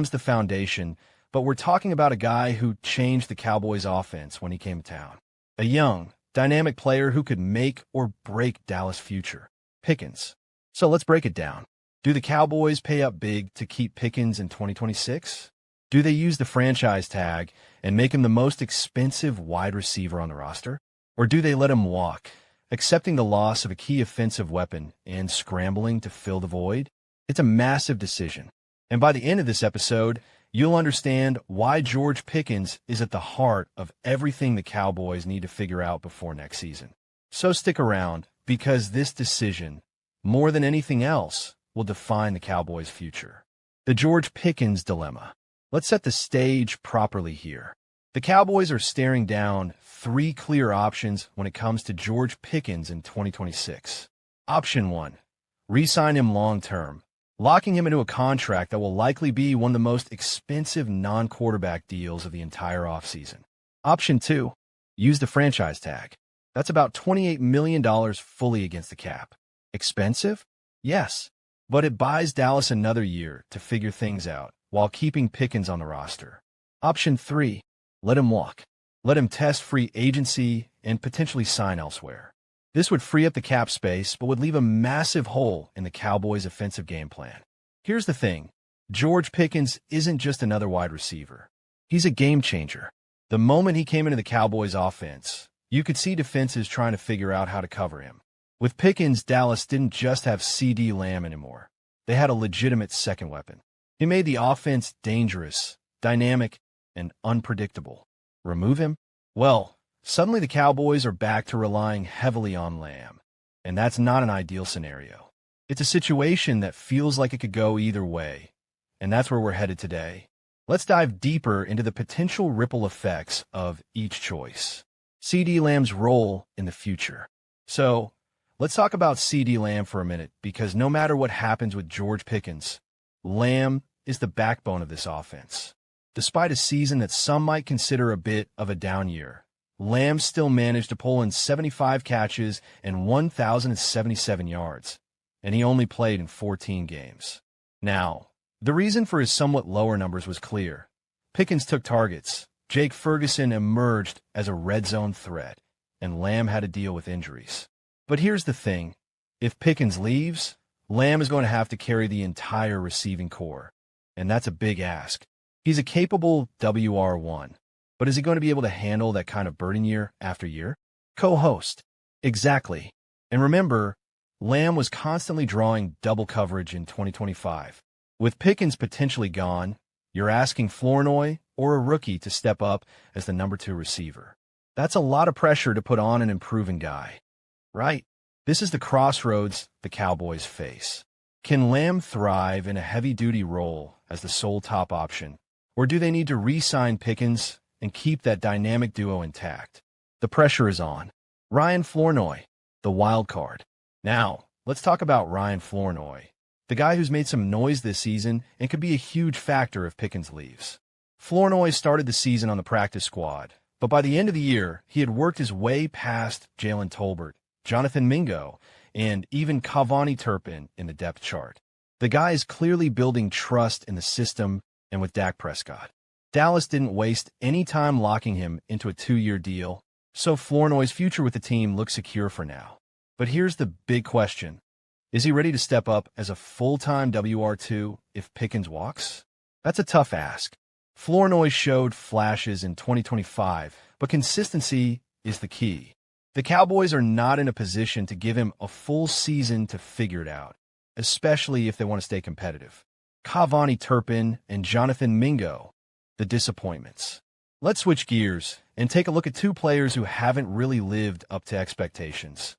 the foundation, but we're talking about a guy who changed the Cowboys offense when he came to town. A young, dynamic player who could make or break Dallas' future. Pickens. So let's break it down. Do the Cowboys pay up big to keep Pickens in 2026? Do they use the franchise tag and make him the most expensive wide receiver on the roster? Or do they let him walk, accepting the loss of a key offensive weapon and scrambling to fill the void? It's a massive decision. And by the end of this episode, you'll understand why George Pickens is at the heart of everything the Cowboys need to figure out before next season. So stick around, because this decision, more than anything else, will define the Cowboys' future. The George Pickens dilemma. Let's set the stage properly here. The Cowboys are staring down three clear options when it comes to George Pickens in 2026. Option 1. Re-sign him long-term, locking him into a contract that will likely be one of the most expensive non-quarterback deals of the entire offseason. Option 2. Use the franchise tag. That's about $28 million fully against the cap. Expensive? Yes, but it buys Dallas another year to figure things out while keeping Pickens on the roster. Option 3. Let him walk. Let him test free agency and potentially sign elsewhere. This would free up the cap space, but would leave a massive hole in the Cowboys' offensive game plan. Here's the thing. George Pickens isn't just another wide receiver. He's a game changer. The moment he came into the Cowboys' offense, you could see defenses trying to figure out how to cover him. With Pickens, Dallas didn't just have CeeDee Lamb anymore. They had a legitimate second weapon. He made the offense dangerous, dynamic, and unpredictable. Remove him? Well, suddenly the Cowboys are back to relying heavily on Lamb. And that's not an ideal scenario. It's a situation that feels like it could go either way. And that's where we're headed today. Let's dive deeper into the potential ripple effects of each choice. CeeDee Lamb's role in the future. So, let's talk about CeeDee Lamb for a minute, because no matter what happens with George Pickens, Lamb is the backbone of this offense. Despite a season that some might consider a bit of a down year, Lamb still managed to pull in 75 catches and 1,077 yards, and he only played in 14 games. Now, the reason for his somewhat lower numbers was clear. Pickens took targets, Jake Ferguson emerged as a red zone threat, and Lamb had to deal with injuries. But here's the thing. If Pickens leaves, Lamb is going to have to carry the entire receiving core, and that's a big ask. He's a capable WR1, but is he going to be able to handle that kind of burden year after year? Co-host. Exactly. And remember, Lamb was constantly drawing double coverage in 2025. With Pickens potentially gone, you're asking Flournoy or a rookie to step up as the number 2 receiver. That's a lot of pressure to put on an improving guy. Right? This is the crossroads the Cowboys face. Can Lamb thrive in a heavy-duty role as the sole top option, or do they need to re-sign Pickens and keep that dynamic duo intact? The pressure is on. Ryan Flournoy, the wild card. Now, let's talk about Ryan Flournoy, the guy who's made some noise this season and could be a huge factor if Pickens leaves. Flournoy started the season on the practice squad, but by the end of the year, he had worked his way past Jalen Tolbert, Jonathan Mingo, and even Cavani Turpin in the depth chart. The guy is clearly building trust in the system and with Dak Prescott. Dallas didn't waste any time locking him into a 2-year deal, so Flournoy's future with the team looks secure for now. But here's the big question. Is he ready to step up as a full-time WR2 if Pickens walks? That's a tough ask. Flournoy showed flashes in 2025, but consistency is the key. The Cowboys are not in a position to give him a full season to figure it out, especially if they want to stay competitive. Cavani Turpin and Jonathan Mingo, the disappointments. Let's switch gears and take a look at 2 players who haven't really lived up to expectations.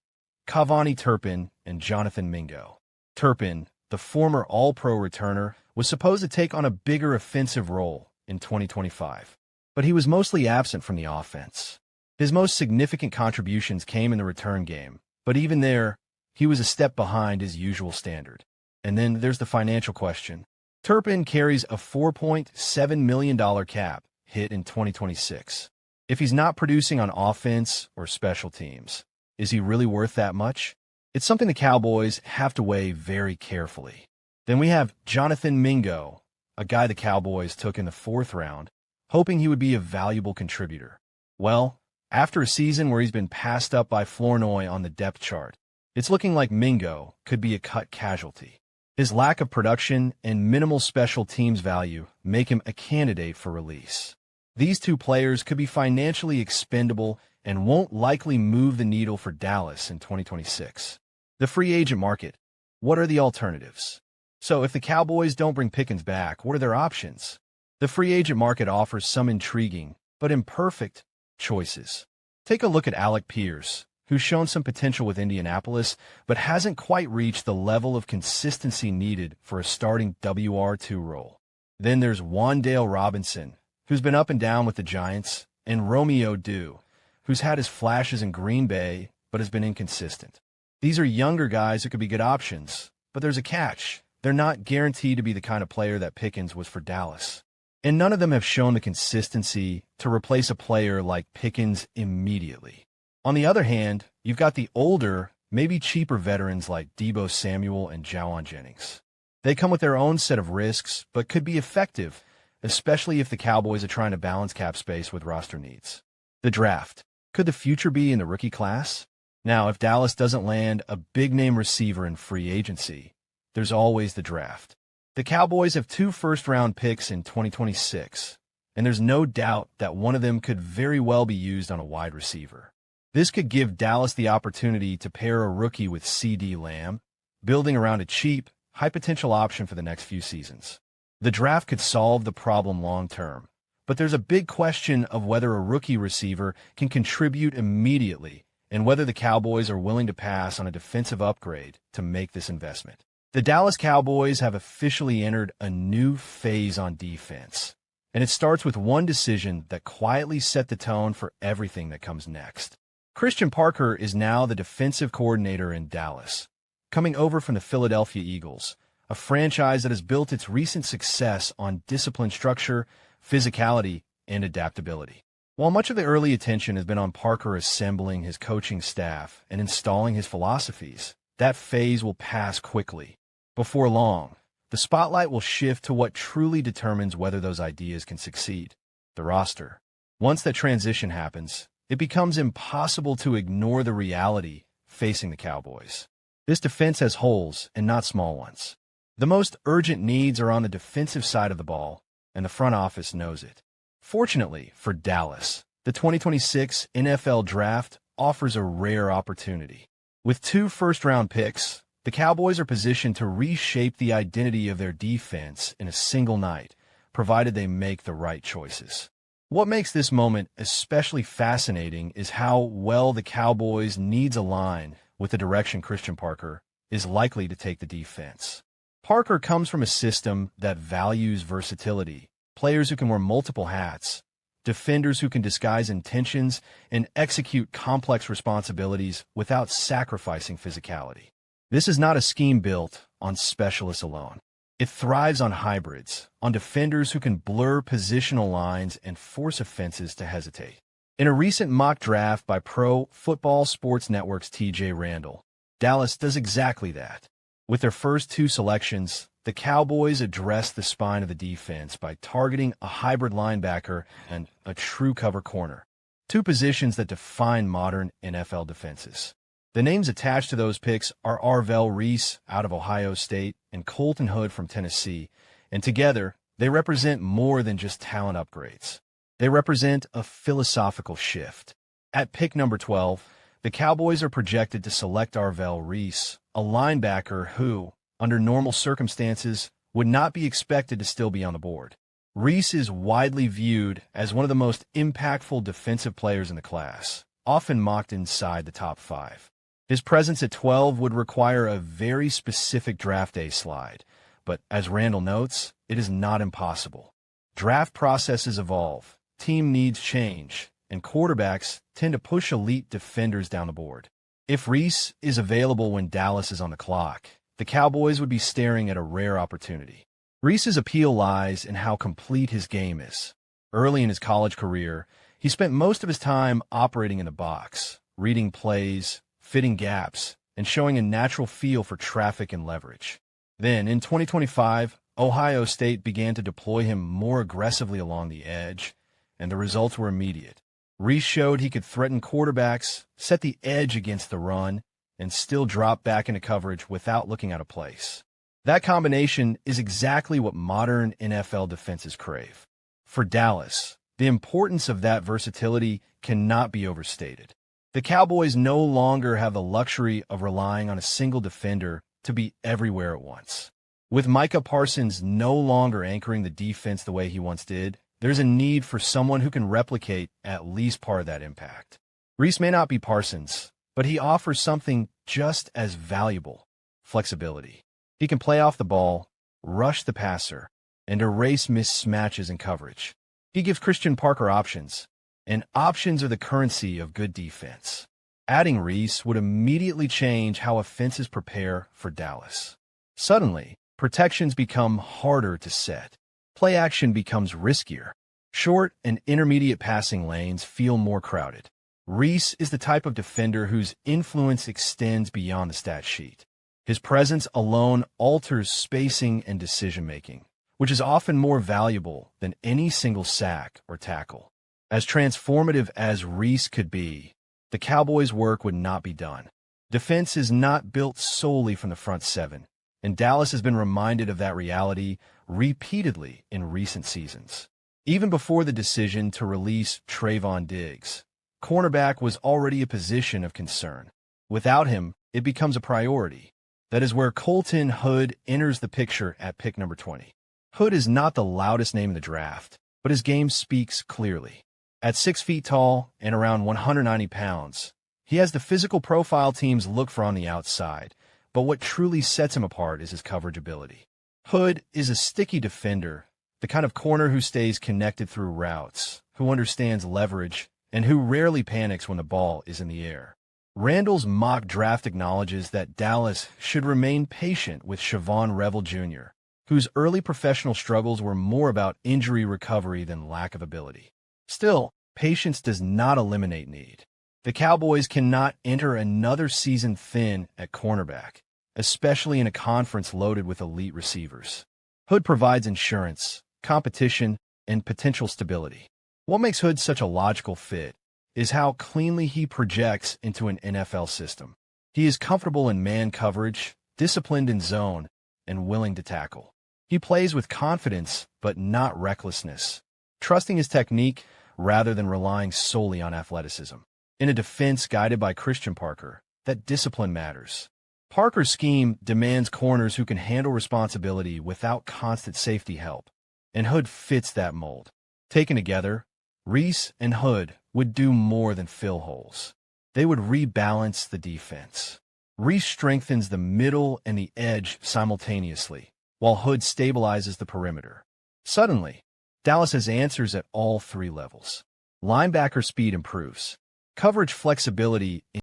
Cavani Turpin and Jonathan Mingo. Turpin, the former All-Pro returner, was supposed to take on a bigger offensive role in 2025, but he was mostly absent from the offense. His most significant contributions came in the return game, but even there, he was a step behind his usual standard. And then there's the financial question. Turpin carries a $4.7 million cap hit in 2026. If he's not producing on offense or special teams, is he really worth that much? It's something the Cowboys have to weigh very carefully. Then we have Jonathan Mingo, a guy the Cowboys took in the 4th round, hoping he would be a valuable contributor. Well, after a season where he's been passed up by Flournoy on the depth chart, it's looking like Mingo could be a cut casualty. His lack of production and minimal special teams value make him a candidate for release. These two players could be financially expendable and won't likely move the needle for Dallas in 2026. The free agent market. What are the alternatives? So if the Cowboys don't bring Pickens back, what are their options? The free agent market offers some intriguing, but imperfect, choices. Take a look at Alec Pierce, who's shown some potential with Indianapolis, but hasn't quite reached the level of consistency needed for a starting WR2 role. Then there's Wan'Dale Robinson, who's been up and down with the Giants, and Romeo Dew, who's had his flashes in Green Bay, but has been inconsistent. These are younger guys who could be good options, but there's a catch. They're not guaranteed to be the kind of player that Pickens was for Dallas. And none of them have shown the consistency to replace a player like Pickens immediately. On the other hand, you've got the older, maybe cheaper veterans like Deebo Samuel and Jawan Jennings. They come with their own set of risks, but could be effective, especially if the Cowboys are trying to balance cap space with roster needs. The draft. Could the future be in the rookie class? Now, if Dallas doesn't land a big-name receiver in free agency, there's always the draft. The Cowboys have 2 first-round picks in 2026, and there's no doubt that one of them could very well be used on a wide receiver. This could give Dallas the opportunity to pair a rookie with CeeDee Lamb, building around a cheap, high-potential option for the next few seasons. The draft could solve the problem long-term, but there's a big question of whether a rookie receiver can contribute immediately and whether the Cowboys are willing to pass on a defensive upgrade to make this investment. The Dallas Cowboys have officially entered a new phase on defense, and it starts with one decision that quietly set the tone for everything that comes next. Christian Parker is now the defensive coordinator in Dallas, coming over from the Philadelphia Eagles, a franchise that has built its recent success on disciplined structure, physicality, and adaptability. While much of the early attention has been on Parker assembling his coaching staff and installing his philosophies, that phase will pass quickly. Before long, the spotlight will shift to what truly determines whether those ideas can succeed: the roster. Once that transition happens, it becomes impossible to ignore the reality facing the Cowboys. This defense has holes, and not small ones. The most urgent needs are on the defensive side of the ball, and the front office knows it. Fortunately for Dallas, the 2026 NFL Draft offers a rare opportunity. With 2 first-round picks, the Cowboys are positioned to reshape the identity of their defense in a single night, provided they make the right choices. What makes this moment especially fascinating is how well the Cowboys' needs align with the direction Christian Parker is likely to take the defense. Parker comes from a system that values versatility, players who can wear multiple hats, defenders who can disguise intentions and execute complex responsibilities without sacrificing physicality. This is not a scheme built on specialists alone. It thrives on hybrids, on defenders who can blur positional lines and force offenses to hesitate. In a recent mock draft by Pro Football Sports Network's TJ Randall, Dallas does exactly that. With their first 2 selections, the Cowboys address the spine of the defense by targeting a hybrid linebacker and a true cover corner, 2 positions that define modern NFL defenses. The names attached to those picks are Arvell Reese out of Ohio State and Colton Hood from Tennessee, and together they represent more than just talent upgrades. They represent a philosophical shift. At pick number 12, the Cowboys are projected to select Arvell Reese, a linebacker who, under normal circumstances, would not be expected to still be on the board. Reese is widely viewed as one of the most impactful defensive players in the class, often mocked inside the top 5. His presence at 12 would require a very specific draft day slide, but as Randall notes, it is not impossible. Draft processes evolve, team needs change, and quarterbacks tend to push elite defenders down the board. If Reese is available when Dallas is on the clock, the Cowboys would be staring at a rare opportunity. Reese's appeal lies in how complete his game is. Early in his college career, he spent most of his time operating in the box, reading plays, fitting gaps, and showing a natural feel for traffic and leverage. Then, in 2025, Ohio State began to deploy him more aggressively along the edge, and the results were immediate. Reese showed he could threaten quarterbacks, set the edge against the run, and still drop back into coverage without looking out of place. That combination is exactly what modern NFL defenses crave. For Dallas, the importance of that versatility cannot be overstated. The Cowboys no longer have the luxury of relying on a single defender to be everywhere at once. With Micah Parsons no longer anchoring the defense the way he once did, there's a need for someone who can replicate at least part of that impact. Reese may not be Parsons, but he offers something just as valuable: flexibility. He can play off the ball, rush the passer, and erase mismatches in coverage. He gives Christian Parker options, and options are the currency of good defense. Adding Reese would immediately change how offenses prepare for Dallas. Suddenly, protections become harder to set. Play action becomes riskier. Short and intermediate passing lanes feel more crowded. Reese is the type of defender whose influence extends beyond the stat sheet. His presence alone alters spacing and decision-making, which is often more valuable than any single sack or tackle. As transformative as Reese could be, the Cowboys' work would not be done. Defense is not built solely from the front seven, and Dallas has been reminded of that reality repeatedly in recent seasons. Even before the decision to release Trayvon Diggs, cornerback was already a position of concern. Without him, it becomes a priority. That is where Colton Hood enters the picture at pick number 20. Hood is not the loudest name in the draft, but his game speaks clearly. At 6 feet tall and around 190 pounds, he has the physical profile teams look for on the outside, but what truly sets him apart is his coverage ability. Hood is a sticky defender, the kind of corner who stays connected through routes, who understands leverage, and who rarely panics when the ball is in the air. Randall's mock draft acknowledges that Dallas should remain patient with Siobhan Revel Jr., whose early professional struggles were more about injury recovery than lack of ability. Still, patience does not eliminate need. The Cowboys cannot enter another season thin at cornerback, especially in a conference loaded with elite receivers. Hood provides insurance, competition, and potential stability. What makes Hood such a logical fit is how cleanly he projects into an NFL system. He is comfortable in man coverage, disciplined in zone, and willing to tackle. He plays with confidence, but not recklessness, trusting his technique rather than relying solely on athleticism. In a defense guided by Christian Parker, that discipline matters. Parker's scheme demands corners who can handle responsibility without constant safety help, and Hood fits that mold. Taken together, Reese and Hood would do more than fill holes. They would rebalance the defense. Reese strengthens the middle and the edge simultaneously, while Hood stabilizes the perimeter. Suddenly, Dallas has answers at all three levels. Linebacker speed improves. Coverage flexibility